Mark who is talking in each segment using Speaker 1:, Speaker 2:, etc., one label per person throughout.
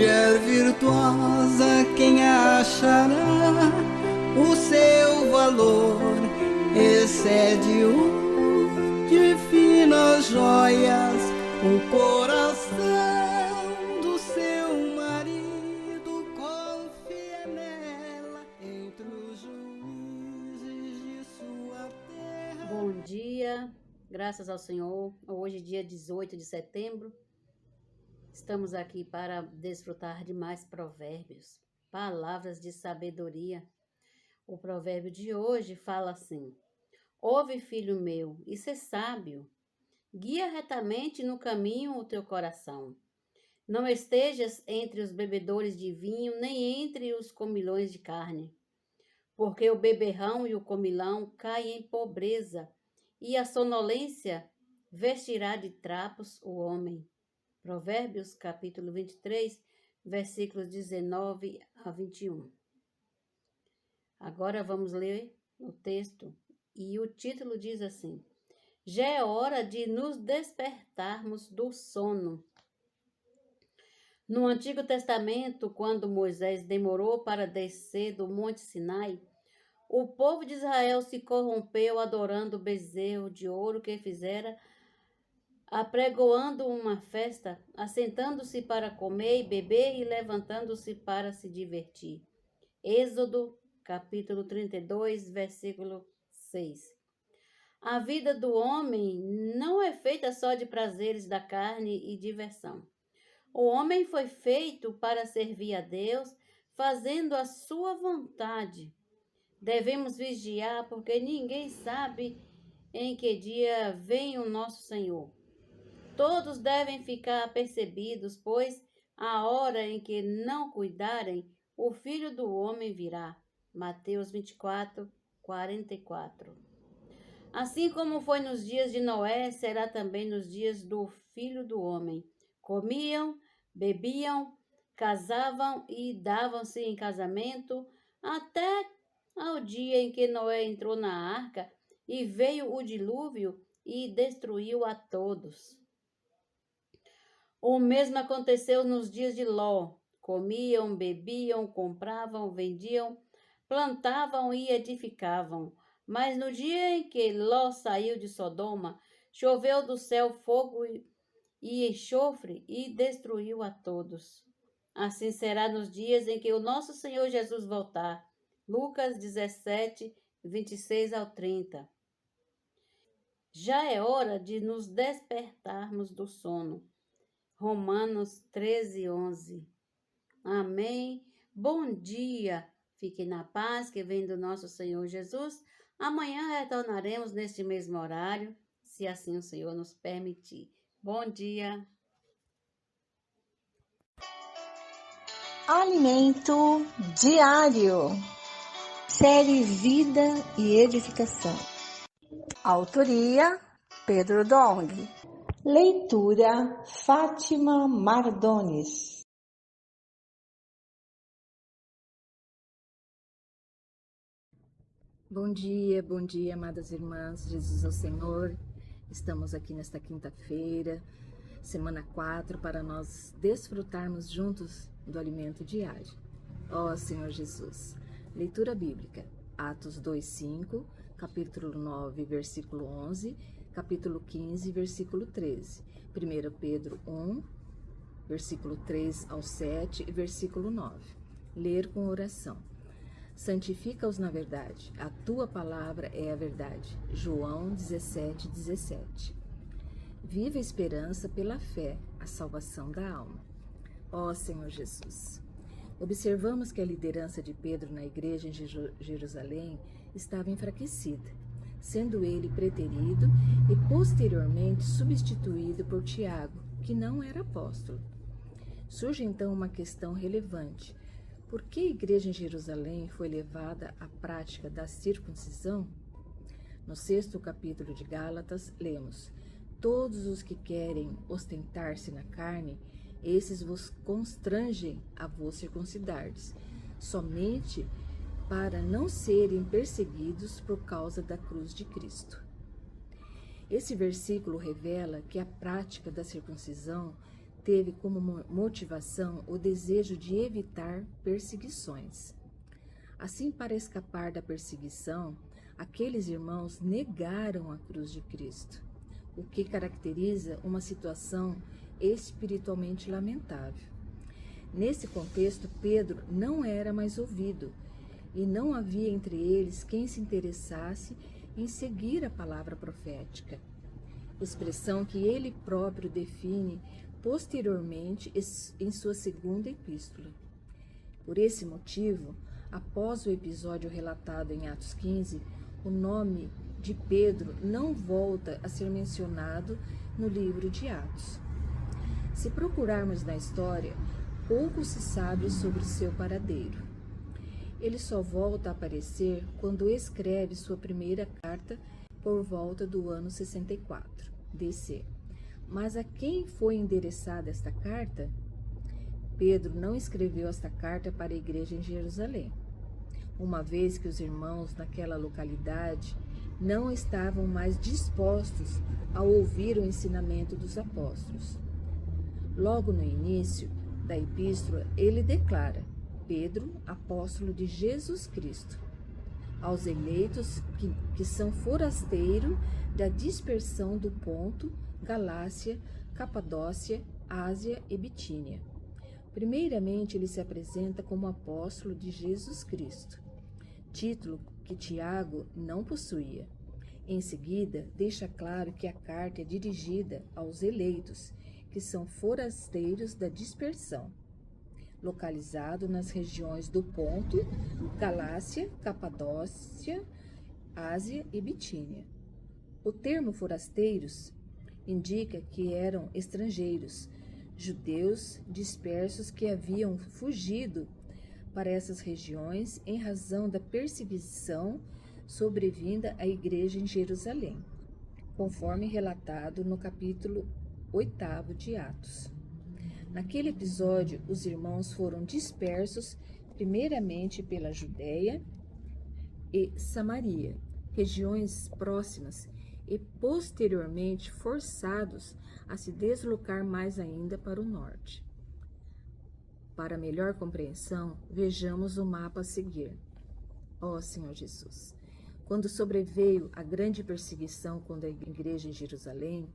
Speaker 1: mulher virtuosa, quem achará? O seu valor excede o de finas joias, o coração do seu marido confia nela entre os juízes de sua terra.
Speaker 2: Bom dia, graças ao Senhor. Hoje, dia 18 de setembro, estamos aqui para desfrutar de mais provérbios, palavras de sabedoria. O provérbio de hoje fala assim: ouve, filho meu, e sê sábio. Guia retamente no caminho o teu coração. Não estejas entre os bebedores de vinho, nem entre os comilões de carne. Porque o beberrão e o comilão caem em pobreza, e a sonolência vestirá de trapos o homem. Provérbios, capítulo 23, versículos 19 a 21. Agora vamos ler o texto, e o título diz assim: já é hora de nos despertarmos do sono. No Antigo Testamento, quando Moisés demorou para descer do Monte Sinai, o povo de Israel se corrompeu adorando o bezerro de ouro que fizera, apregoando uma festa, assentando-se para comer e beber e levantando-se para se divertir. Êxodo, capítulo 32, versículo 6. A vida do homem não é feita só de prazeres da carne e diversão. O homem foi feito para servir a Deus, fazendo a sua vontade. Devemos vigiar, porque ninguém sabe em que dia vem o nosso Senhor. Todos devem ficar apercebidos, pois a hora em que não cuidarem, o Filho do Homem virá. Mateus 24, 44. Assim como foi nos dias de Noé, será também nos dias do Filho do Homem. Comiam, bebiam, casavam e davam-se em casamento, até ao dia em que Noé entrou na arca e veio o dilúvio e destruiu a todos. O mesmo aconteceu nos dias de Ló. Comiam, bebiam, compravam, vendiam, plantavam e edificavam. Mas no dia em que Ló saiu de Sodoma, choveu do céu fogo e enxofre e destruiu a todos. Assim será nos dias em que o nosso Senhor Jesus voltar. Lucas 17, 26 ao 30. Já é hora de nos despertarmos do sono. Romanos 13, 11. Amém. Bom dia. Fiquem na paz que vem do nosso Senhor Jesus. Amanhã retornaremos neste mesmo horário, se assim o Senhor nos permitir. Bom dia.
Speaker 3: Alimento diário. Série Vida e Edificação. Autoria: Pedro Dong. Leitura: Fátima Mardones.
Speaker 4: Bom dia, amadas irmãs, Jesus é o Senhor. Estamos aqui nesta quinta-feira, semana 4, para nós desfrutarmos juntos do alimento diário. Ó Senhor Jesus. Leitura bíblica: Atos 2:5, capítulo 9, versículo 11, capítulo 15, versículo 13, 1 Pedro 1, versículo 3 ao 7 e versículo 9. Ler com oração. Santifica-os na verdade, a tua palavra é a verdade. João 17, 17. Viva a esperança pela fé, a salvação da alma. Ó Senhor Jesus. Observamos que a liderança de Pedro na igreja em Jerusalém estava enfraquecida, sendo ele preterido e posteriormente substituído por Tiago, que não era apóstolo. Surge então uma questão relevante. Por que a igreja em Jerusalém foi levada à prática da circuncisão? No 6º capítulo de Gálatas, lemos: todos os que querem ostentar-se na carne, esses vos constrangem a vos circuncidardes, somente para não serem perseguidos por causa da cruz de Cristo. Esse versículo revela que a prática da circuncisão teve como motivação o desejo de evitar perseguições. Assim, para escapar da perseguição, aqueles irmãos negaram a cruz de Cristo, o que caracteriza uma situação espiritualmente lamentável. Nesse contexto, Pedro não era mais ouvido e não havia entre eles quem se interessasse em seguir a palavra profética, expressão que ele próprio define posteriormente em sua segunda epístola. Por esse motivo, após o episódio relatado em Atos 15, o nome de Pedro não volta a ser mencionado no livro de Atos. Se procurarmos na história, pouco se sabe sobre seu paradeiro. Ele só volta a aparecer quando escreve sua primeira carta por volta do ano 64 DC. Mas a quem foi endereçada esta carta? Pedro não escreveu esta carta para a igreja em Jerusalém, uma vez que os irmãos naquela localidade não estavam mais dispostos a ouvir o ensinamento dos apóstolos. Logo no início da epístola, ele declara: Pedro, apóstolo de Jesus Cristo, aos eleitos que são forasteiros da dispersão do Ponto, Galácia, Capadócia, Ásia e Bitínia. Primeiramente, ele se apresenta como apóstolo de Jesus Cristo, título que Tiago não possuía. Em seguida, deixa claro que a carta é dirigida aos eleitos, que são forasteiros da dispersão, localizado nas regiões do Ponto, Galácia, Capadócia, Ásia e Bitínia. O termo forasteiros indica que eram estrangeiros, judeus dispersos que haviam fugido para essas regiões em razão da perseguição sobrevinda à igreja em Jerusalém, conforme relatado no capítulo 8 de Atos. Naquele episódio, os irmãos foram dispersos primeiramente pela Judéia e Samaria, regiões próximas, e posteriormente forçados a se deslocar mais ainda para o norte. Para melhor compreensão, vejamos o mapa a seguir. Ó Senhor Jesus, quando sobreveio a grande perseguição contra a igreja em Jerusalém,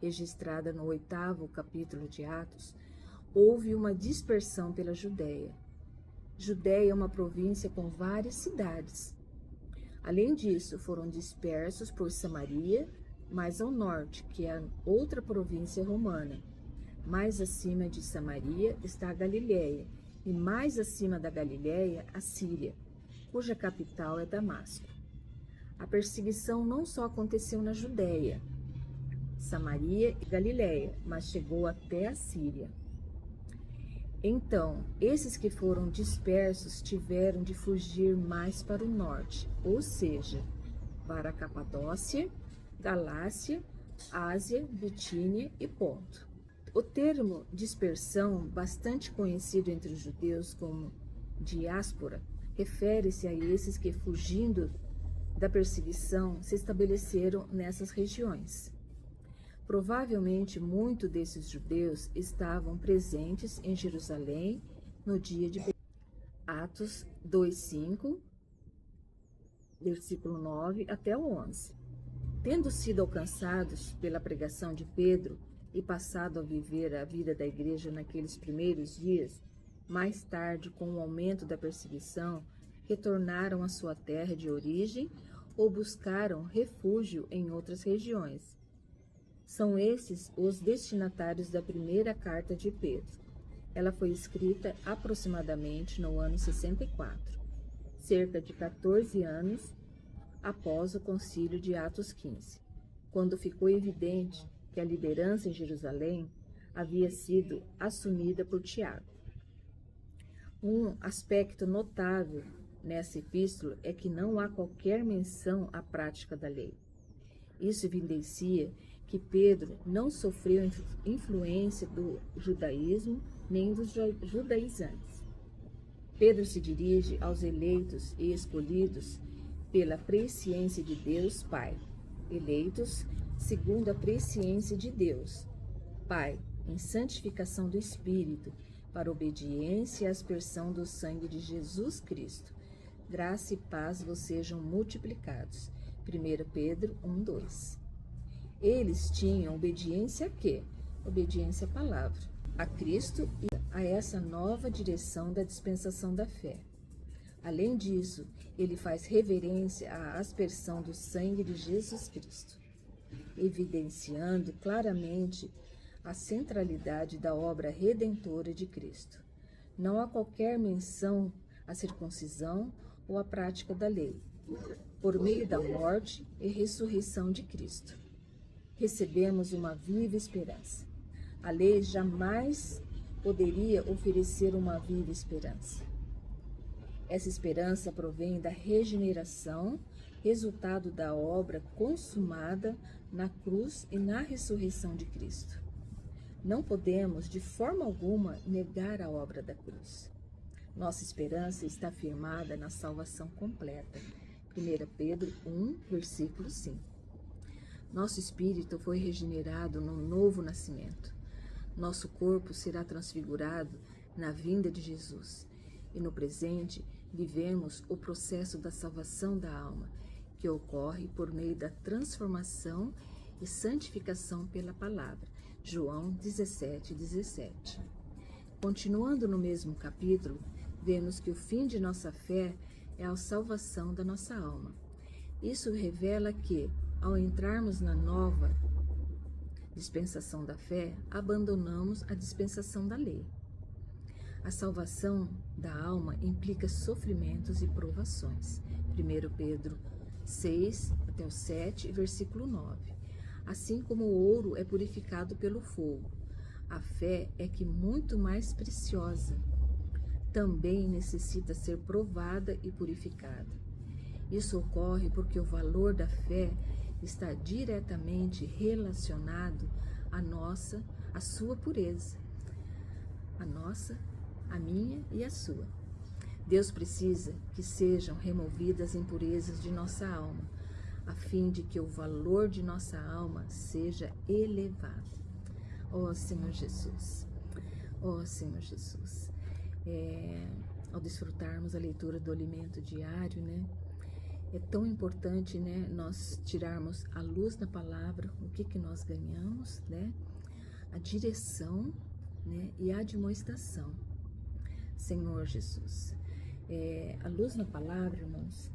Speaker 4: registrada no 8º capítulo de Atos, houve uma dispersão pela Judéia. Judéia é uma província com várias cidades. Além disso, foram dispersos por Samaria, mais ao norte, que é outra província romana. Mais acima de Samaria está a Galiléia, e mais acima da Galiléia, a Síria, cuja capital é Damasco. A perseguição não só aconteceu na Judéia, Samaria e Galiléia, mas chegou até a Síria. Então, esses que foram dispersos tiveram de fugir mais para o norte, ou seja, para a Capadócia, Galácia, Ásia, Bitínia e Ponto. O termo dispersão, bastante conhecido entre os judeus como diáspora, refere-se a esses que, fugindo da perseguição, se estabeleceram nessas regiões. Provavelmente, muitos desses judeus estavam presentes em Jerusalém no dia de Atos 2:5, versículo 9 até o 11. Tendo sido alcançados pela pregação de Pedro e passado a viver a vida da igreja naqueles primeiros dias, mais tarde, com o aumento da perseguição, retornaram à sua terra de origem ou buscaram refúgio em outras regiões. São esses os destinatários da primeira carta de Pedro. Ela foi escrita aproximadamente no ano 64, cerca de 14 anos após o concílio de Atos 15, quando ficou evidente que a liderança em Jerusalém havia sido assumida por Tiago. Um aspecto notável nessa epístola é que não há qualquer menção à prática da lei. Isso evidencia que Pedro não sofreu influência do judaísmo nem dos judaizantes. Pedro se dirige aos eleitos e escolhidos pela presciência de Deus Pai, eleitos segundo a presciência de Deus Pai, em santificação do Espírito, para obediência e aspersão do sangue de Jesus Cristo. Graça e paz vos sejam multiplicados. 1 Pedro 1:2. Eles tinham obediência a quê? Obediência à palavra, a Cristo e a essa nova direção da dispensação da fé. Além disso, ele faz reverência à aspersão do sangue de Jesus Cristo, evidenciando claramente a centralidade da obra redentora de Cristo. Não há qualquer menção à circuncisão ou à prática da lei. Por meio da morte e ressurreição de Cristo, recebemos uma viva esperança. A lei jamais poderia oferecer uma viva esperança. Essa esperança provém da regeneração, resultado da obra consumada na cruz e na ressurreição de Cristo. Não podemos, de forma alguma, negar a obra da cruz. Nossa esperança está firmada na salvação completa. 1 Pedro 1, versículo 5. Nosso espírito foi regenerado num novo nascimento. Nosso corpo será transfigurado na vinda de Jesus. E no presente, vivemos o processo da salvação da alma, que ocorre por meio da transformação e santificação pela palavra. João 17:17. Continuando no mesmo capítulo, vemos que o fim de nossa fé é a salvação da nossa alma. Isso revela que, ao entrarmos na nova dispensação da fé, abandonamos a dispensação da lei. A salvação da alma implica sofrimentos e provações. 1 Pedro 6, até o 7, versículo 9. Assim como o ouro é purificado pelo fogo, a fé é que muito mais preciosa. Também necessita ser provada e purificada. Isso ocorre porque o valor da fé está diretamente relacionado à sua pureza. A nossa, a minha e a sua. Deus precisa que sejam removidas as impurezas de nossa alma, a fim de que o valor de nossa alma seja elevado. Ó Senhor Jesus, ó Senhor Jesus. Ao desfrutarmos a leitura do alimento diário, né? É tão importante, né, nós tirarmos a luz da palavra, o que nós ganhamos, né? A direção, né, e a admoestação. Senhor Jesus, a luz na palavra, irmãos,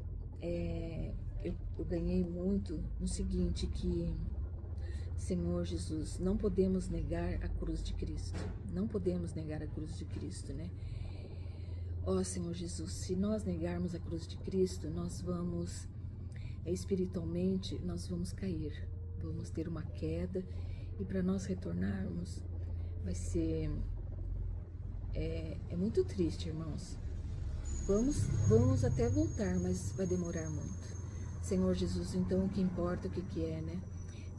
Speaker 4: eu ganhei muito no seguinte, que, Senhor Jesus, não podemos negar a cruz de Cristo, não podemos negar a cruz de Cristo, né? Ó Senhor Jesus, se nós negarmos a cruz de Cristo, nós vamos, espiritualmente, nós vamos cair, vamos ter uma queda, e para nós retornarmos, vai ser, é muito triste, irmãos. Vamos até voltar, mas vai demorar muito. Senhor Jesus, então o que importa, o que é, né?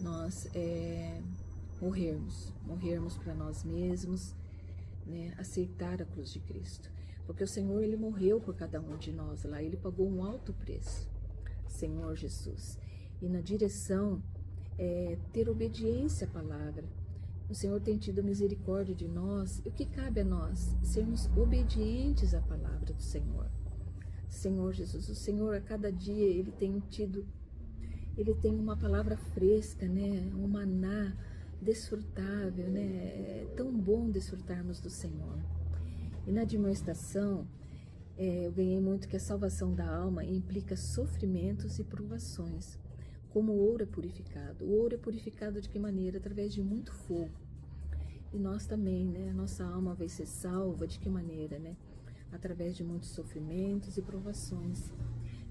Speaker 4: Nós morrermos para nós mesmos, né? Aceitar a cruz de Cristo. Porque o Senhor, Ele morreu por cada um de nós lá, Ele pagou um alto preço, Senhor Jesus. E na direção, ter obediência à palavra. O Senhor tem tido misericórdia de nós, e o que cabe a nós? Sermos obedientes à palavra do Senhor. Senhor Jesus, o Senhor a cada dia, Ele tem uma palavra fresca, né? Um maná desfrutável, né? É tão bom desfrutarmos do Senhor. E na admoestação, eu ganhei muito que a salvação da alma implica sofrimentos e provações, como o ouro é purificado. O ouro é purificado de que maneira? Através de muito fogo. E nós também, né? A nossa alma vai ser salva de que maneira, né? Através de muitos sofrimentos e provações.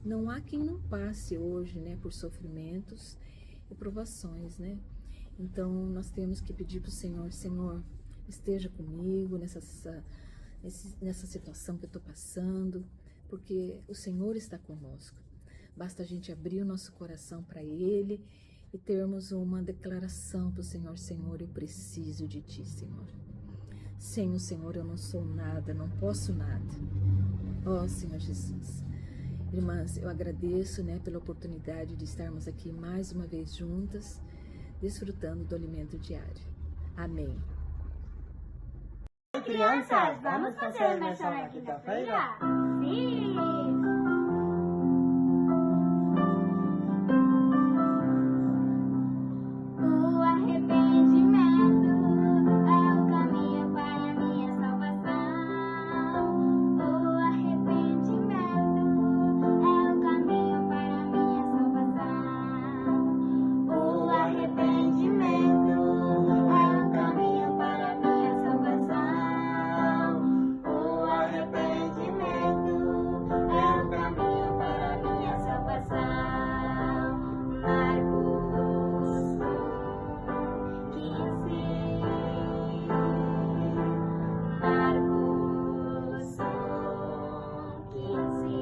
Speaker 4: Não há quem não passe hoje, né? Por sofrimentos e provações, né? Então, nós temos que pedir para o Senhor, Senhor, esteja comigo nessa situação que eu estou passando, porque o Senhor está conosco. Basta a gente abrir o nosso coração para Ele e termos uma declaração para o Senhor: Senhor, eu preciso de Ti, Senhor. Sem o Senhor eu não sou nada, não posso nada. Ó Senhor Jesus. Irmãs, eu agradeço, né, pela oportunidade de estarmos aqui mais uma vez juntas, desfrutando do alimento diário. Amém.
Speaker 5: crianças, vamos fazer missão na quinta-feira? Sim! O arrependimento é o caminho para a minha salvação. O arrependimento é o caminho para a minha salvação. O arrependimento é o caminho para a minha salvação. O arrependimento é o caminho para a minha salvação. Marcos 15. Marcos 15.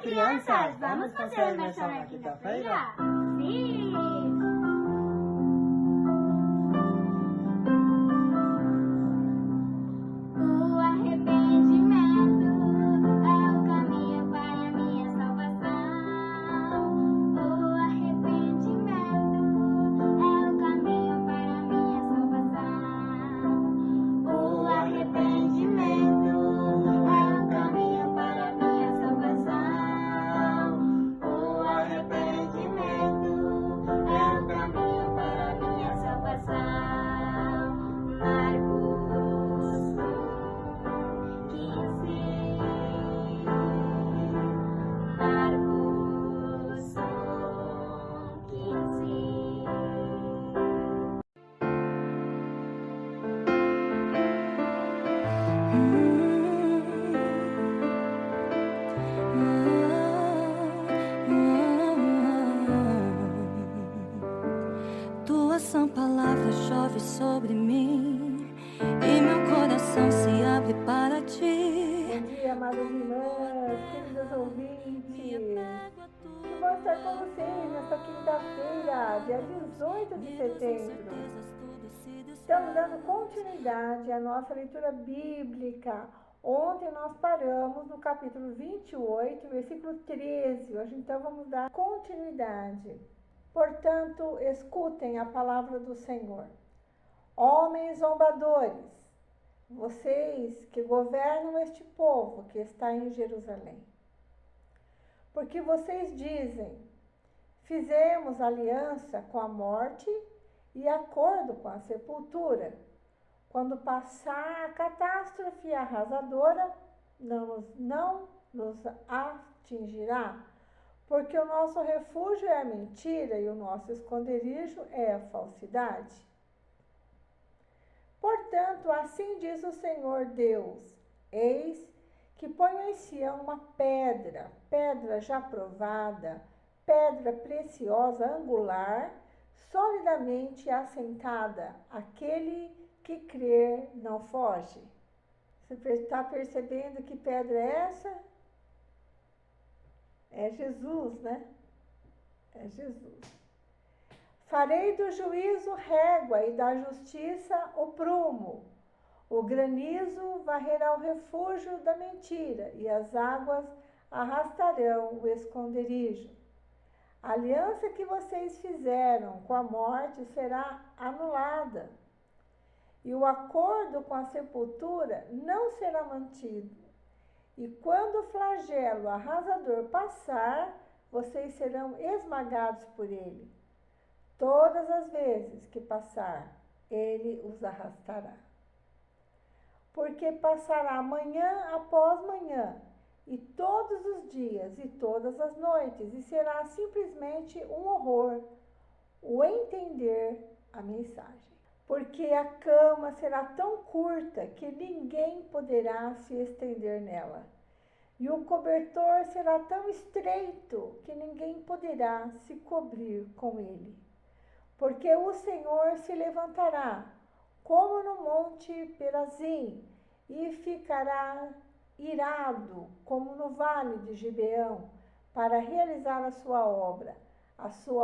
Speaker 5: Crianças, vamos fazer missão na quinta-feira? Sim! O arrependimento é o caminho para a minha salvação. O arrependimento é o caminho para a minha salvação. O arrependimento é o caminho para a minha salvação. O arrependimento é o caminho para a minha salvação. Marcos 15. Marcos 15.
Speaker 1: Tua sã palavra chove sobre mim e meu coração se abre para ti.
Speaker 3: Bom dia, amadas irmãs, queridos ouvintes. Que bom estar com vocês nesta quinta-feira, dia 18 de setembro. Estamos dando continuidade à nossa leitura bíblica. Ontem nós paramos no capítulo 28, versículo 13. Hoje então vamos dar continuidade. Portanto, escutem a palavra do Senhor. Homens zombadores, vocês que governam este povo que está em Jerusalém. Porque vocês dizem, fizemos aliança com a morte e acordo com a sepultura. Quando passar a catástrofe arrasadora, não nos atingirá, porque o nosso refúgio é a mentira e o nosso esconderijo é a falsidade. Portanto, assim diz o Senhor Deus, eis que ponho em Sião uma pedra, pedra já provada, pedra preciosa, angular, solidamente assentada, aquele que crer não foge. Você está percebendo que pedra é essa? É Jesus, né? É Jesus. Farei do juízo régua e da justiça o prumo. O granizo varrerá o refúgio da mentira e as águas arrastarão o esconderijo. A aliança que vocês fizeram com a morte será anulada e o acordo com a sepultura não será mantido. E quando o flagelo arrasador passar, vocês serão esmagados por ele. Todas as vezes que passar, ele os arrastará. Porque passará manhã após manhã, e todos os dias e todas as noites, e será simplesmente um horror o entender a mensagem. Porque a cama será tão curta que ninguém poderá se estender nela. E o cobertor será tão estreito que ninguém poderá se cobrir com ele. Porque o Senhor se levantará, como no monte Perazim, e ficará irado, como no vale de Gibeão, para realizar a sua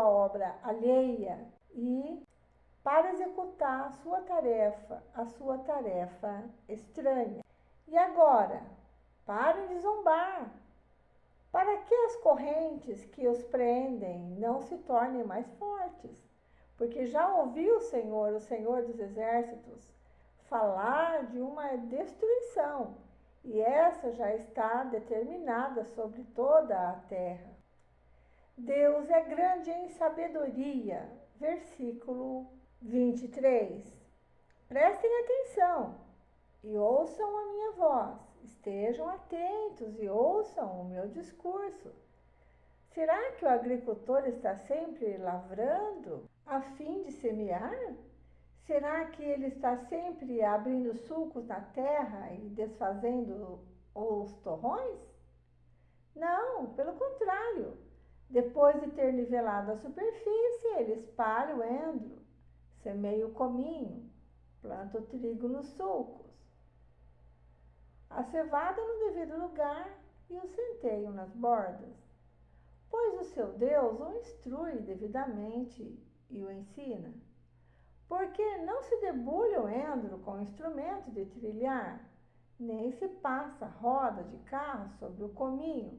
Speaker 3: obra alheia, e para executar a sua tarefa estranha. E agora, parem de zombar, para que as correntes que os prendem não se tornem mais fortes. Porque já ouviu o Senhor dos Exércitos, falar de uma destruição, e essa já está determinada sobre toda a terra. Deus é grande em sabedoria. Versículo 23. Prestem atenção e ouçam a minha voz. Estejam atentos e ouçam o meu discurso. Será que o agricultor está sempre lavrando a fim de semear? Será que ele está sempre abrindo sulcos na terra e desfazendo os torrões? Não, pelo contrário. Depois de ter nivelado a superfície, ele espalha o endro, semeia o cominho, planta o trigo nos sulcos, a cevada no devido lugar e o centeio nas bordas. Pois o seu Deus o instrui devidamente e o ensina. Porque não se debulha o endro com instrumento de trilhar, nem se passa roda de carro sobre o cominho,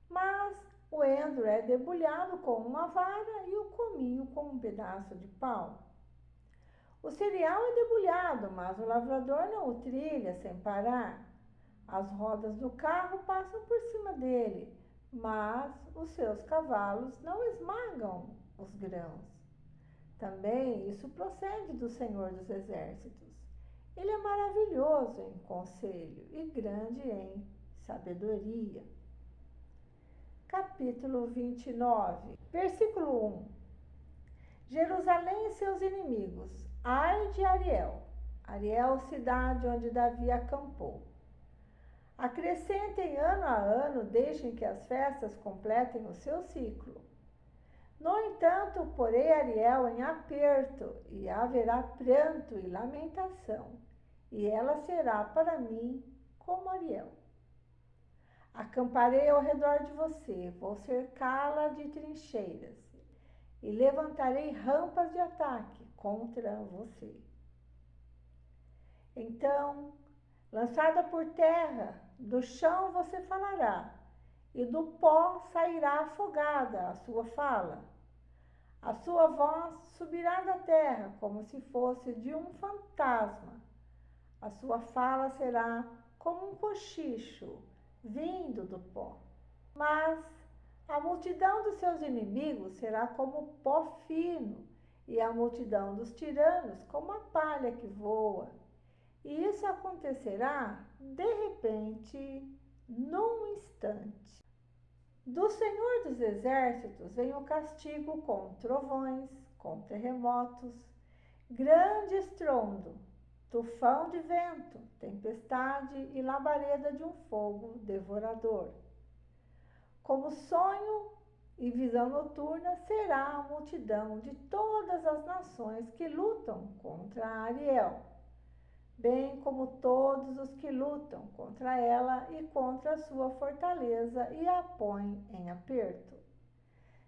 Speaker 3: mas o endro é debulhado com uma vara e o cominho com um pedaço de pau. O cereal é debulhado, mas o lavrador não o trilha sem parar. As rodas do carro passam por cima dele, mas os seus cavalos não esmagam os grãos. Também isso procede do Senhor dos Exércitos. Ele é maravilhoso em conselho e grande em sabedoria. Capítulo 29, versículo 1. Jerusalém e seus inimigos. Ai de Ariel. Ariel, cidade onde Davi acampou. Acrescentem ano a ano, deixem que as festas completem o seu ciclo. No entanto, porei Ariel em aperto, e haverá pranto e lamentação, e ela será para mim como Ariel. Acamparei ao redor de você, vou cercá-la de trincheiras, e levantarei rampas de ataque contra você. Então, lançada por terra, do chão você falará, e do pó sairá afogada a sua fala. A sua voz subirá da terra como se fosse de um fantasma. A sua fala será como um cochicho vindo do pó. Mas a multidão dos seus inimigos será como pó fino, e a multidão dos tiranos como a palha que voa. E isso acontecerá de repente, num instante. Do Senhor dos Exércitos vem o castigo com trovões, com terremotos, grande estrondo, tufão de vento, tempestade e labareda de um fogo devorador. Como sonho e visão noturna será a multidão de todas as nações que lutam contra Ariel, bem como todos os que lutam contra ela e contra a sua fortaleza e a põem em aperto.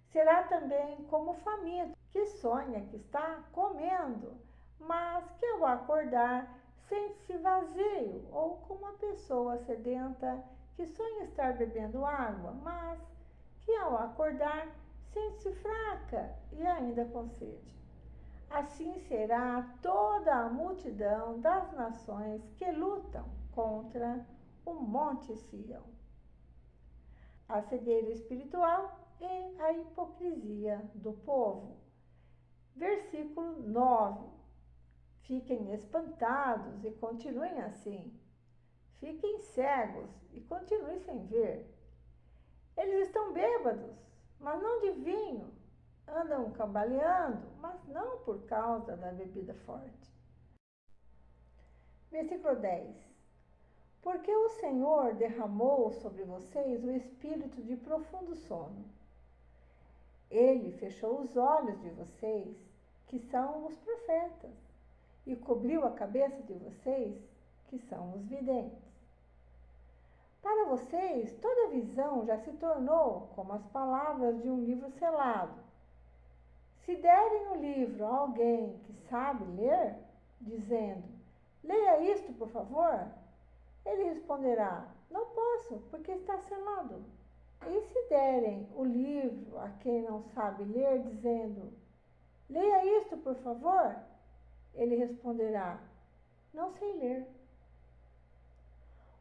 Speaker 3: Será também como o faminto, que sonha que está comendo, mas que ao acordar sente-se vazio, ou como a pessoa sedenta que sonha estar bebendo água, mas que ao acordar sente-se fraca e ainda com sede. Assim será toda a multidão das nações que lutam contra o Monte Sião. A cegueira espiritual e a hipocrisia do povo. Versículo 9. Fiquem espantados e continuem assim. Fiquem cegos e continuem sem ver. Eles estão bêbados, mas não de vinho. Andam cambaleando, mas não por causa da bebida forte. Versículo 10. Porque o Senhor derramou sobre vocês o espírito de profundo sono. Ele fechou os olhos de vocês, que são os profetas, e cobriu a cabeça de vocês, que são os videntes. Para vocês, toda visão já se tornou como as palavras de um livro selado. Se derem o livro a alguém que sabe ler, dizendo, leia isto, por favor, ele responderá, não posso, porque está selado. E se derem o livro a quem não sabe ler, dizendo, leia isto, por favor, ele responderá, não sei ler.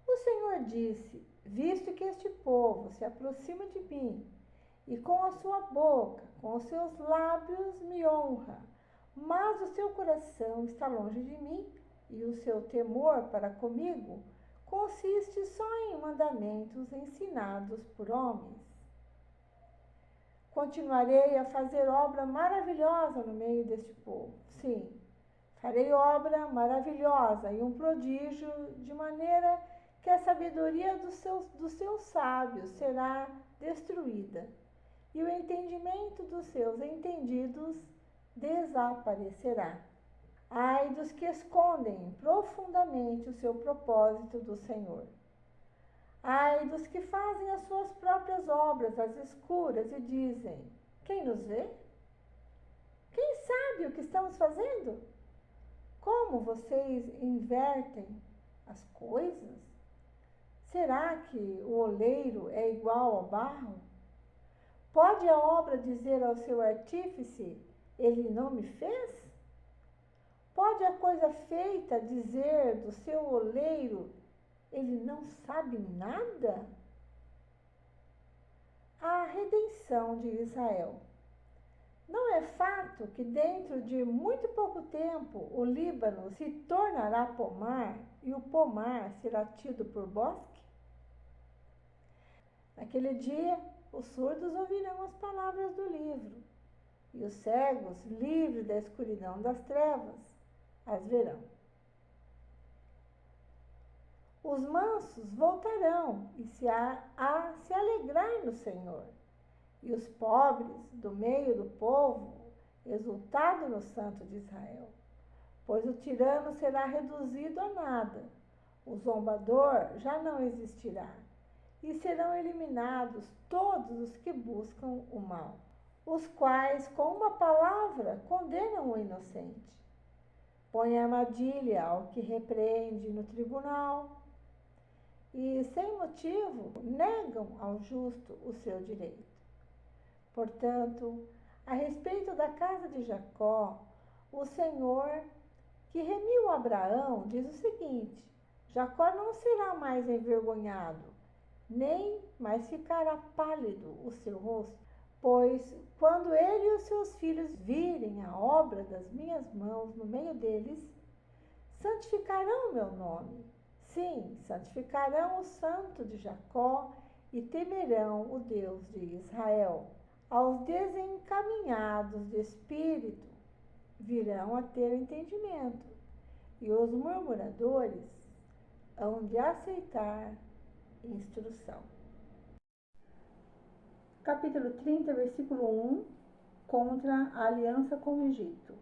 Speaker 3: O Senhor disse: visto que este povo se aproxima de mim, e com a sua boca, com os seus lábios me honra, mas o seu coração está longe de mim, e o seu temor para comigo consiste só em mandamentos ensinados por homens. Continuarei a fazer obra maravilhosa no meio deste povo. Sim, farei obra maravilhosa e um prodígio, de maneira que a sabedoria dos seus sábios será destruída, e o entendimento dos seus entendidos desaparecerá. Ai dos que escondem profundamente o seu propósito do Senhor. Ai dos que fazem as suas próprias obras às escuras e dizem: quem nos vê? Quem sabe o que estamos fazendo? Como vocês invertem as coisas? Será que o oleiro é igual ao barro? Pode a obra dizer ao seu artífice: ele não me fez? Pode a coisa feita dizer do seu oleiro: ele não sabe nada? A redenção de Israel. Não é fato que dentro de muito pouco tempo o Líbano se tornará pomar e o pomar será tido por bosque? Naquele dia, os surdos ouvirão as palavras do livro, e os cegos, livres da escuridão das trevas, as verão. Os mansos voltarão e se alegrar no Senhor, e os pobres do meio do povo exultado no Santo de Israel. Pois o tirano será reduzido a nada, o zombador já não existirá, e serão eliminados todos os que buscam o mal, os quais com uma palavra condenam o inocente. Põe armadilha ao que repreende no tribunal, e sem motivo negam ao justo o seu direito. Portanto, a respeito da casa de Jacó, o Senhor, que remiu Abraão, diz o seguinte: Jacó não será mais envergonhado, nem mais ficará pálido o seu rosto, pois quando ele e os seus filhos virem a obra das minhas mãos no meio deles, santificarão o meu nome. Sim, santificarão o santo de Jacó e temerão o Deus de Israel. Aos desencaminhados de espírito virão a ter entendimento, e os murmuradores hão de aceitar instrução. Capítulo 30, versículo 1, contra a aliança com o Egito.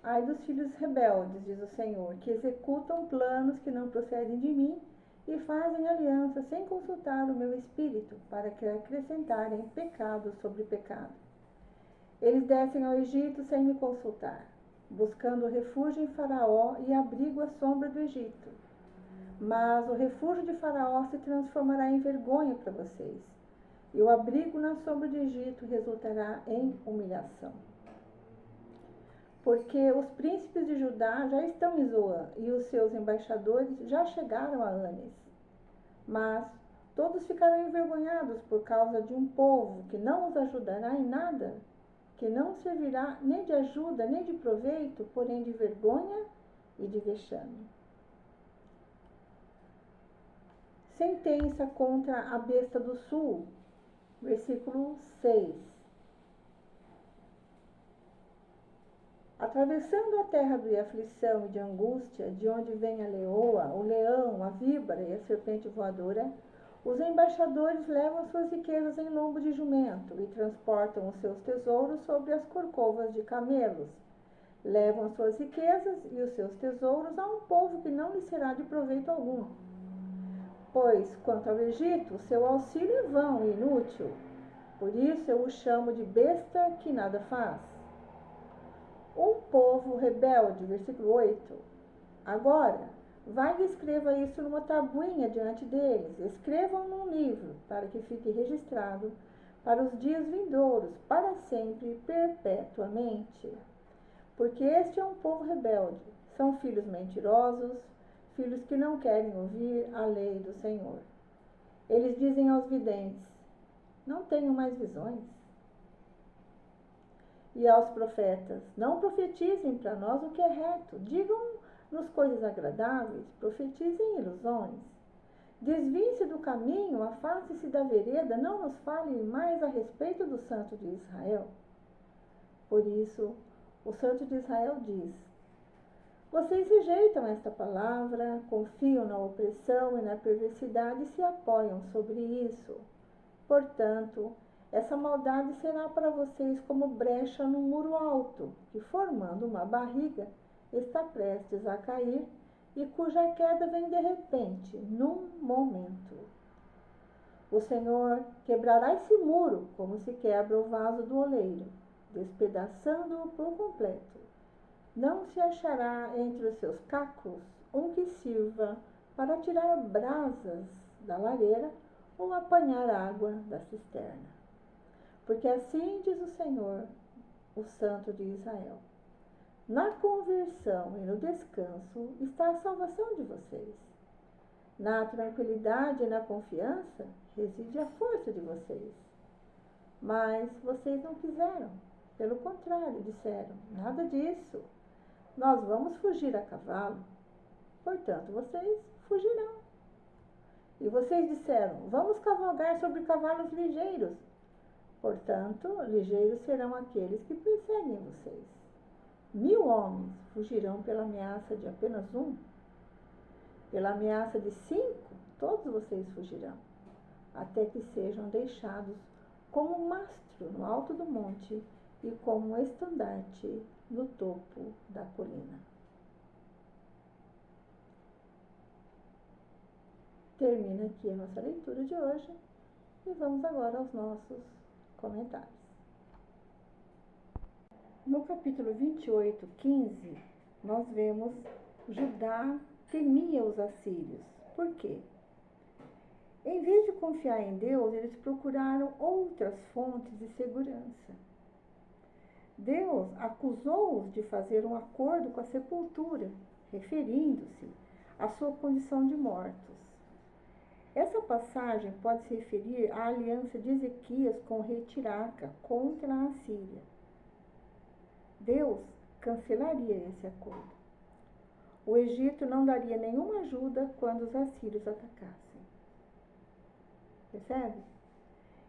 Speaker 3: Ai dos filhos rebeldes, diz o Senhor, que executam planos que não procedem de mim e fazem aliança sem consultar o meu espírito, para que acrescentarem pecado sobre pecado. Eles descem ao Egito sem me consultar, buscando refúgio em Faraó e abrigo à sombra do Egito. Mas o refúgio de Faraó se transformará em vergonha para vocês, e o abrigo na sombra do Egito resultará em humilhação. Porque os príncipes de Judá já estão em Zoã, e os seus embaixadores já chegaram a Anes. Mas todos ficarão envergonhados por causa de um povo que não os ajudará em nada, que não servirá nem de ajuda nem de proveito, porém de vergonha e de vexame. Sentença contra a besta do sul, versículo 6. Atravessando a terra de aflição e de angústia, de onde vem a leoa, o leão, a víbora e a serpente voadora, os embaixadores levam suas riquezas em lombo de jumento e transportam os seus tesouros sobre as corcovas de camelos. Levam suas riquezas e os seus tesouros a um povo que não lhe será de proveito algum. Pois, quanto ao Egito, seu auxílio é vão e inútil. Por isso eu o chamo de besta que nada faz. Um povo rebelde, versículo 8. Agora, vai e escreva isso numa tabuinha diante deles. Escrevam num livro, para que fique registrado para os dias vindouros, para sempre, perpetuamente. porque este é um povo rebelde. São filhos mentirosos, filhos que não querem ouvir a lei do Senhor. Eles dizem aos videntes: não tenho mais visões. E aos profetas: não profetizem para nós o que é reto. Digam-nos coisas agradáveis, profetizem ilusões. Desviem-se do caminho, afaste-se da vereda, não nos falem mais a respeito do Santo de Israel. Por isso, o Santo de Israel diz: vocês rejeitam esta palavra, confiam na opressão e na perversidade e se apoiam sobre isso. Portanto, essa maldade será para vocês como brecha num muro alto, que, formando uma barriga, está prestes a cair e cuja queda vem de repente, num momento. O Senhor quebrará esse muro como se quebra o vaso do oleiro, despedaçando-o por completo. Não se achará entre os seus cacos um que sirva para tirar brasas da lareira ou apanhar água da cisterna. Porque assim diz o Senhor, o Santo de Israel: na conversão e no descanso está a salvação de vocês. Na tranquilidade e na confiança reside a força de vocês. Mas vocês não quiseram. Pelo contrário, disseram: nada disso. Nós vamos fugir a cavalo. Portanto, vocês fugirão. E vocês disseram: vamos cavalgar sobre cavalos ligeiros. Portanto, ligeiros serão aqueles que perseguem vocês. 1000 homens fugirão pela ameaça de apenas um. Pela ameaça de 5, todos vocês fugirão, até que sejam deixados como um mastro no alto do monte e como um estandarte no topo da colina. Termina aqui a nossa leitura de hoje e vamos agora aos nossos comentários. No capítulo 28, 15, nós vemos Judá temia os assírios. Por quê? Em vez de confiar em Deus, eles procuraram outras fontes de segurança. Deus acusou-os de fazer um acordo com a sepultura, referindo-se à sua condição de mortos. Essa passagem pode se referir à aliança de Ezequias com o rei Tiraca contra a Assíria. Deus cancelaria esse acordo. O Egito não daria nenhuma ajuda quando os assírios atacassem. Percebe?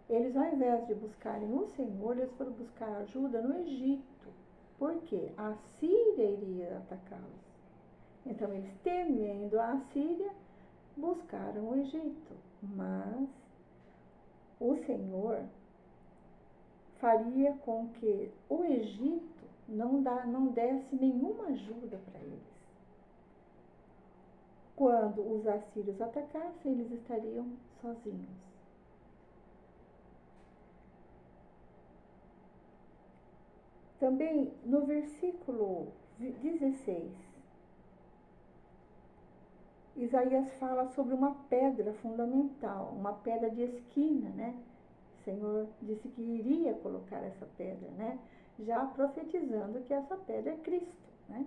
Speaker 3: Eles, ao invés de buscarem o Senhor, eles foram buscar ajuda no Egito, porque a Assíria iria atacá-los. Então, eles, temendo a Assíria, buscaram o Egito. Mas o Senhor faria com que o Egito não desse nenhuma ajuda para eles. Quando os assírios atacassem, eles estariam sozinhos. Também no versículo 16, Isaías fala sobre uma pedra fundamental, uma pedra de esquina, né? O Senhor disse que iria colocar essa pedra, né? Já profetizando que essa pedra é Cristo, né?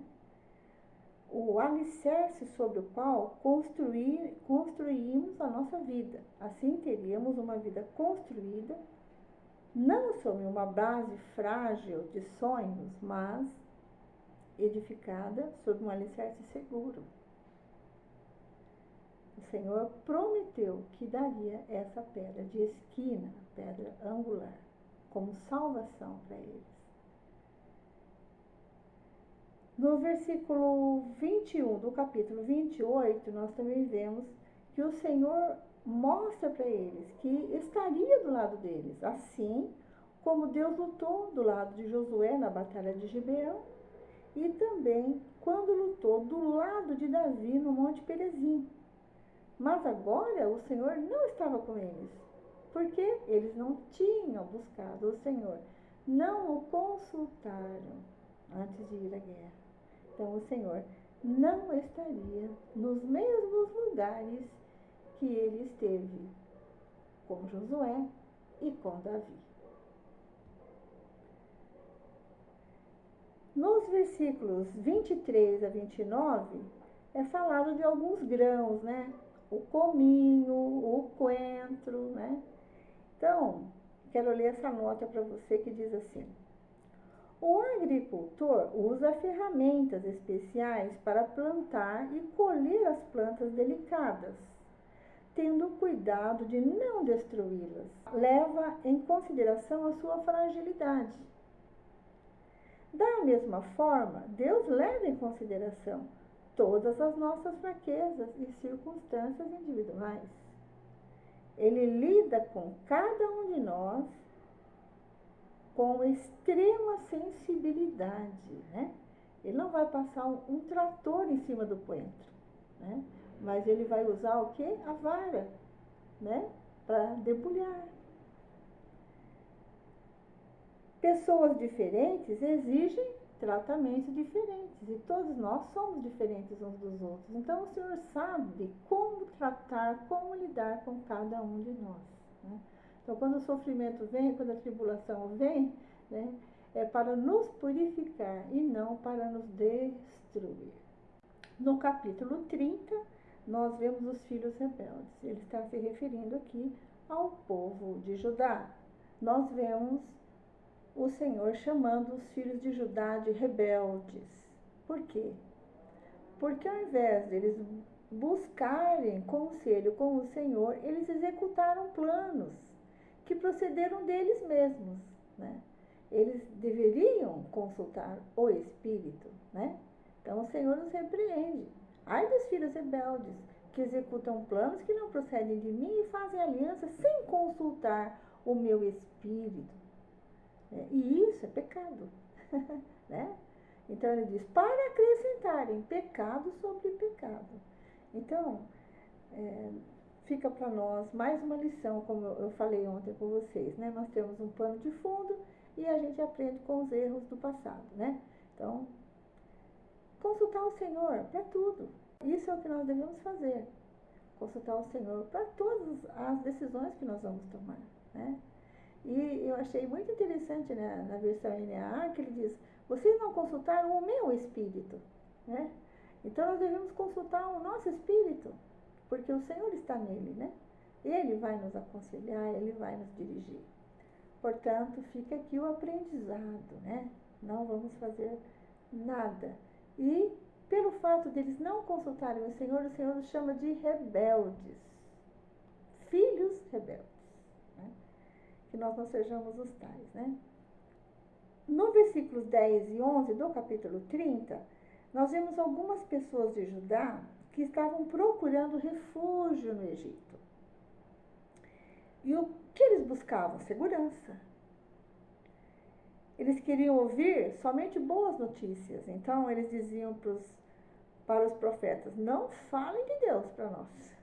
Speaker 3: O alicerce sobre o qual construímos a nossa vida. Assim teríamos uma vida construída, não sobre uma base frágil de sonhos, mas edificada sobre um alicerce seguro. O Senhor prometeu que daria essa pedra de esquina, pedra angular, como salvação para eles. No versículo 21 do capítulo 28, nós também vemos que o Senhor mostra para eles que estaria do lado deles, assim como Deus lutou do lado de Josué na batalha de Gibeão e também quando lutou do lado de Davi no Monte Perizim. Mas agora o Senhor não estava com eles, porque eles não tinham buscado o Senhor, não o consultaram antes de ir à guerra. Então o Senhor não estaria nos mesmos lugares que ele esteve com Josué e com Davi. Nos versículos 23 a 29, é falado de alguns grãos, né? O cominho, o coentro, né? Então, quero ler essa nota para você que diz assim: o agricultor usa ferramentas especiais para plantar e colher as plantas delicadas, tendo cuidado de não destruí-las. Leva em consideração a sua fragilidade. Da mesma forma, Deus leva em consideração todas as nossas fraquezas e circunstâncias individuais. Ele lida com cada um de nós com extrema sensibilidade, né? Ele não vai passar um trator em cima do coentro, né? Mas ele vai usar o quê? A vara, né? Para debulhar. Pessoas diferentes exigem tratamentos diferentes e todos nós somos diferentes uns dos outros. Então o Senhor sabe como tratar, como lidar com cada um de nós, né? Então quando o sofrimento vem, quando a tribulação vem, né, é para nos purificar e não para nos destruir. No capítulo 30, nós vemos os filhos rebeldes. Ele está se referindo aqui ao povo de Judá. Nós vemos o Senhor chamando os filhos de Judá de rebeldes. Por quê? Porque ao invés deles buscarem conselho com o Senhor, eles executaram planos que procederam deles mesmos, né? Eles deveriam consultar o Espírito, né? Então o Senhor nos repreende. Ai dos filhos rebeldes, que executam planos que não procedem de mim e fazem aliança sem consultar o meu Espírito. E isso é pecado, né? Então ele diz, para acrescentarem pecado sobre pecado. Então, fica para nós mais uma lição, como eu falei ontem com vocês, né? Nós temos um pano de fundo e a gente aprende com os erros do passado, né? Então, consultar o Senhor para tudo. Isso é o que nós devemos fazer. Consultar o Senhor para todas as decisões que nós vamos tomar, né? E eu achei muito interessante, né, na versão NAA, que ele diz, vocês não consultaram o meu espírito, né? Então nós devemos consultar o nosso espírito, porque o Senhor está nele, né? Ele vai nos aconselhar, ele vai nos dirigir. Portanto, fica aqui o aprendizado, né? Não vamos fazer nada. E pelo fato deles não consultarem o Senhor os chama de rebeldes, filhos rebeldes. Que nós não sejamos os tais, né? No versículos 10 e 11 do capítulo 30, nós vemos algumas pessoas de Judá que estavam procurando refúgio no Egito. E o que eles buscavam? Segurança. Eles queriam ouvir somente boas notícias. Então, eles diziam para os profetas, não falem de Deus para nós.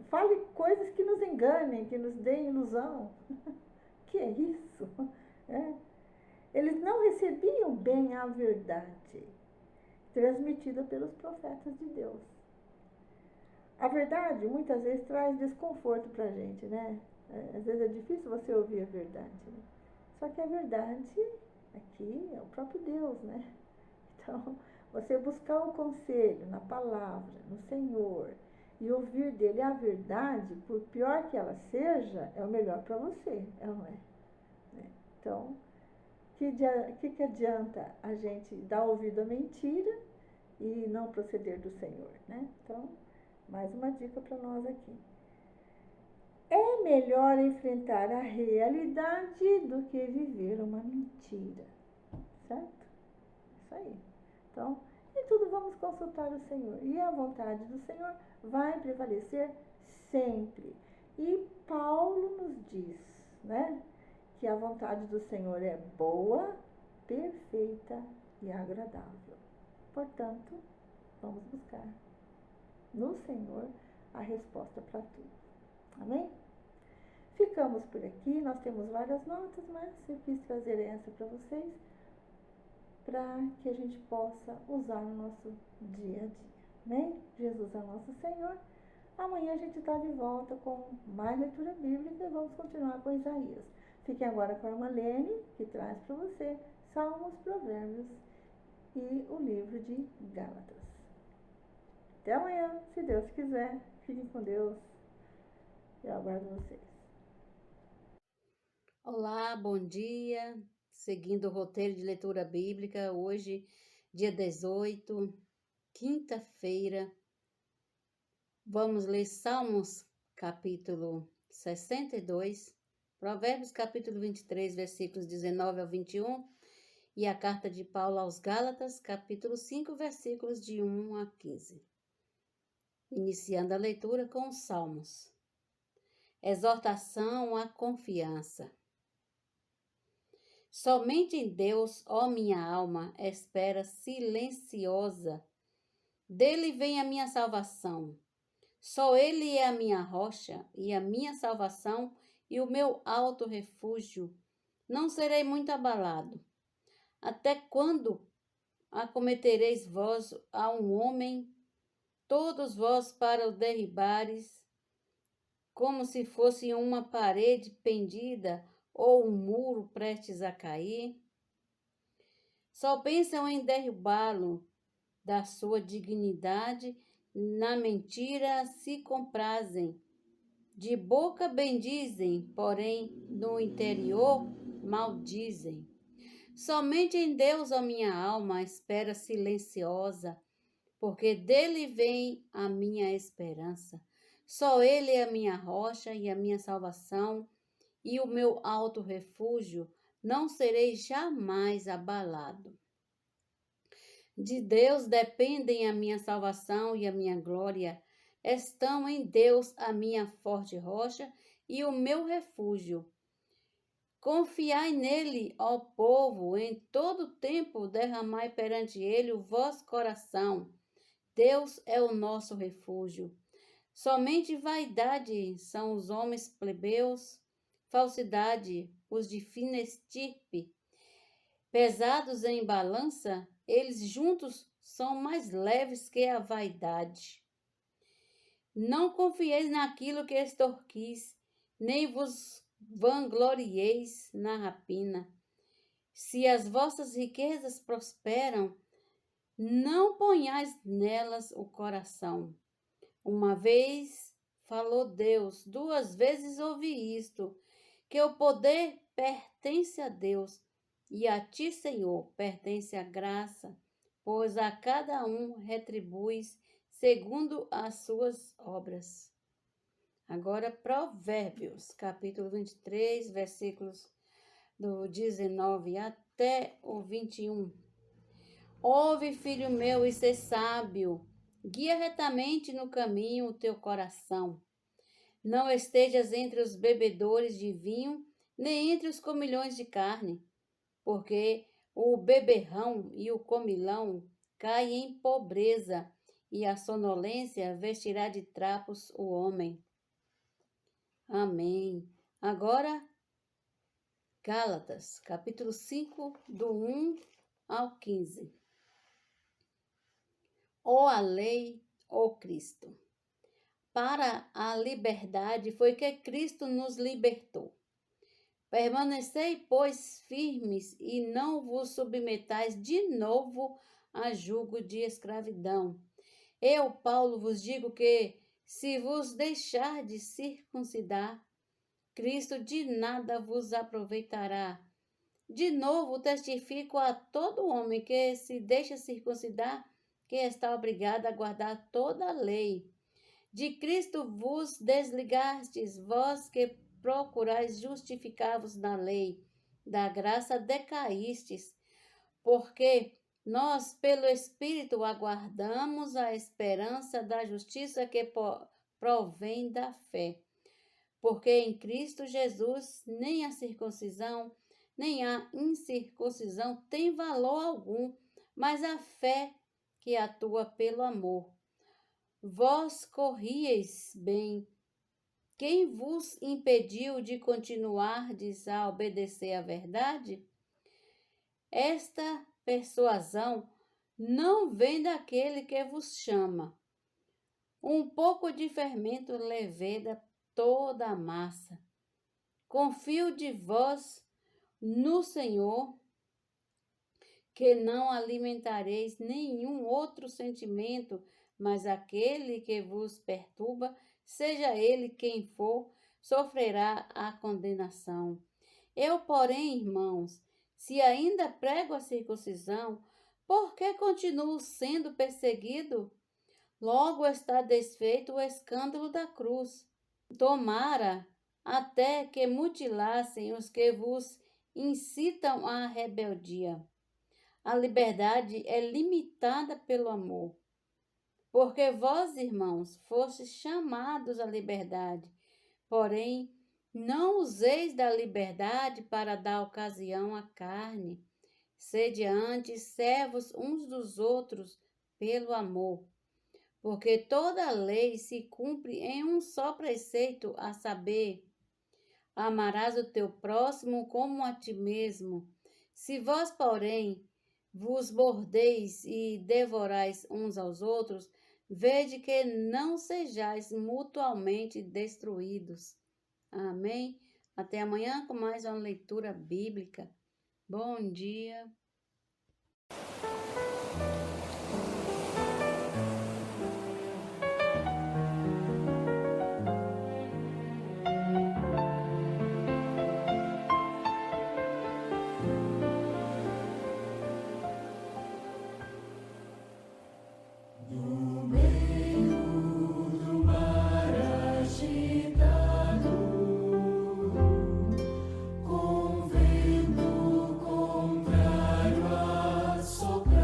Speaker 3: Fale coisas que nos enganem, que nos deem ilusão. Que é isso? Eles não recebiam bem a verdade transmitida pelos profetas de Deus. A verdade, muitas vezes, traz desconforto para a gente, né? Às vezes é difícil você ouvir a verdade, né? Só que a verdade aqui é o próprio Deus, né? Então, você buscar o conselho na palavra, no Senhor, e ouvir dele a verdade, por pior que ela seja, é o melhor para você, não é? Então, que adianta a gente dar ouvido à mentira e não proceder do Senhor, né? Então, mais uma dica para nós aqui. É melhor enfrentar a realidade do que viver uma mentira, certo? Isso aí. Então, em tudo vamos consultar o Senhor. E a vontade do Senhor vai prevalecer sempre. E Paulo nos diz, né, que a vontade do Senhor é boa, perfeita e agradável. Portanto, vamos buscar no Senhor a resposta para tudo. Amém? Ficamos por aqui. Nós temos várias notas, mas eu quis trazer essa para vocês, para que a gente possa usar no nosso dia a dia. Amém? Jesus é nosso Senhor. Amanhã a gente está de volta com mais leitura bíblica e vamos continuar com Isaías. Fiquem agora com a irmã Lene, que traz para você Salmos, Provérbios e o livro de Gálatas. Até amanhã, se Deus quiser. Fiquem com Deus. Eu aguardo vocês.
Speaker 2: Olá, bom dia. Seguindo o roteiro de leitura bíblica, hoje, dia 18, quinta-feira, vamos ler Salmos, capítulo 62, Provérbios, capítulo 23, versículos 19 ao 21, e a carta de Paulo aos Gálatas, capítulo 5, versículos de 1 a 15. Iniciando a leitura com os Salmos. Exortação à confiança. Somente em Deus, ó minha alma, espera silenciosa. Dele vem a minha salvação. Só Ele é a minha rocha e a minha salvação e o meu alto refúgio. Não serei muito abalado. Até quando acometereis vós a um homem, todos vós para o derribares, como se fosse uma parede pendida ou um muro prestes a cair? Só pensam em derrubá-lo da sua dignidade, na mentira se comprazem. De boca bendizem, porém no interior maldizem. Somente em Deus, ó minha alma, espera silenciosa, porque dele vem a minha esperança. Só Ele é a minha rocha e a minha salvação, e o meu alto refúgio, não serei jamais abalado. De Deus dependem a minha salvação e a minha glória. Estão em Deus a minha forte rocha e o meu refúgio. Confiai nele, ó povo, em todo tempo derramai perante ele o vosso coração. Deus é o nosso refúgio. Somente vaidade são os homens plebeus, falsidade os de fina estirpe. Pesados em balança, eles juntos são mais leves que a vaidade. Não confieis naquilo que extorquis, nem vos vanglorieis na rapina. Se as vossas riquezas prosperam, não ponhais nelas o coração. Uma vez falou Deus, 2 vezes ouvi isto, que o poder pertence a Deus, e a ti, Senhor, pertence a graça, pois a cada um retribuis segundo as suas obras. Agora, Provérbios, capítulo 23, versículos do 19 até o 21. Ouve, filho meu, e sê sábio, guia retamente no caminho o teu coração. Não estejas entre os bebedores de vinho, nem entre os comilhões de carne, porque o beberrão e o comilão caem em pobreza, e a sonolência vestirá de trapos o homem. Amém. Agora, Gálatas, capítulo 5, do 1 ao 15. Ou a lei, ou Cristo. Para a liberdade foi que Cristo nos libertou. Permanecei, pois, firmes e não vos submetais de novo a jugo de escravidão. Eu, Paulo, vos digo que, se vos deixardes circuncidar, Cristo de nada vos aproveitará. De novo, testifico a todo homem que se deixa circuncidar, que está obrigado a guardar toda a lei. De Cristo vos desligastes, vós que procurais justificar-vos na lei, da graça decaístes, porque nós, pelo Espírito, aguardamos a esperança da justiça que provém da fé. Porque em Cristo Jesus nem a circuncisão, nem a incircuncisão tem valor algum, mas a fé que atua pelo amor. Vós corrieis bem. Quem vos impediu de continuardes a obedecer à verdade? Esta persuasão não vem daquele que vos chama. Um pouco de fermento leveda toda a massa. Confio de vós no Senhor, que não alimentareis nenhum outro sentimento, mas aquele que vos perturba, seja ele quem for, sofrerá a condenação. Eu, porém, irmãos, se ainda prego a circuncisão, por que continuo sendo perseguido? Logo está desfeito o escândalo da cruz. Tomara até que mutilassem os que vos incitam à rebeldia. A liberdade é limitada pelo amor. Porque vós, irmãos, fostes chamados à liberdade, porém, não useis da liberdade para dar ocasião à carne. Sede antes servos uns dos outros pelo amor. Porque toda a lei se cumpre em um só preceito, a saber, amarás o teu próximo como a ti mesmo. Se vós, porém, vos mordeis e devorais uns aos outros, vede que não sejais mutuamente destruídos. Amém? Até amanhã com mais uma leitura bíblica. Bom dia.
Speaker 6: Com vento contrário a soprar.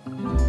Speaker 1: Música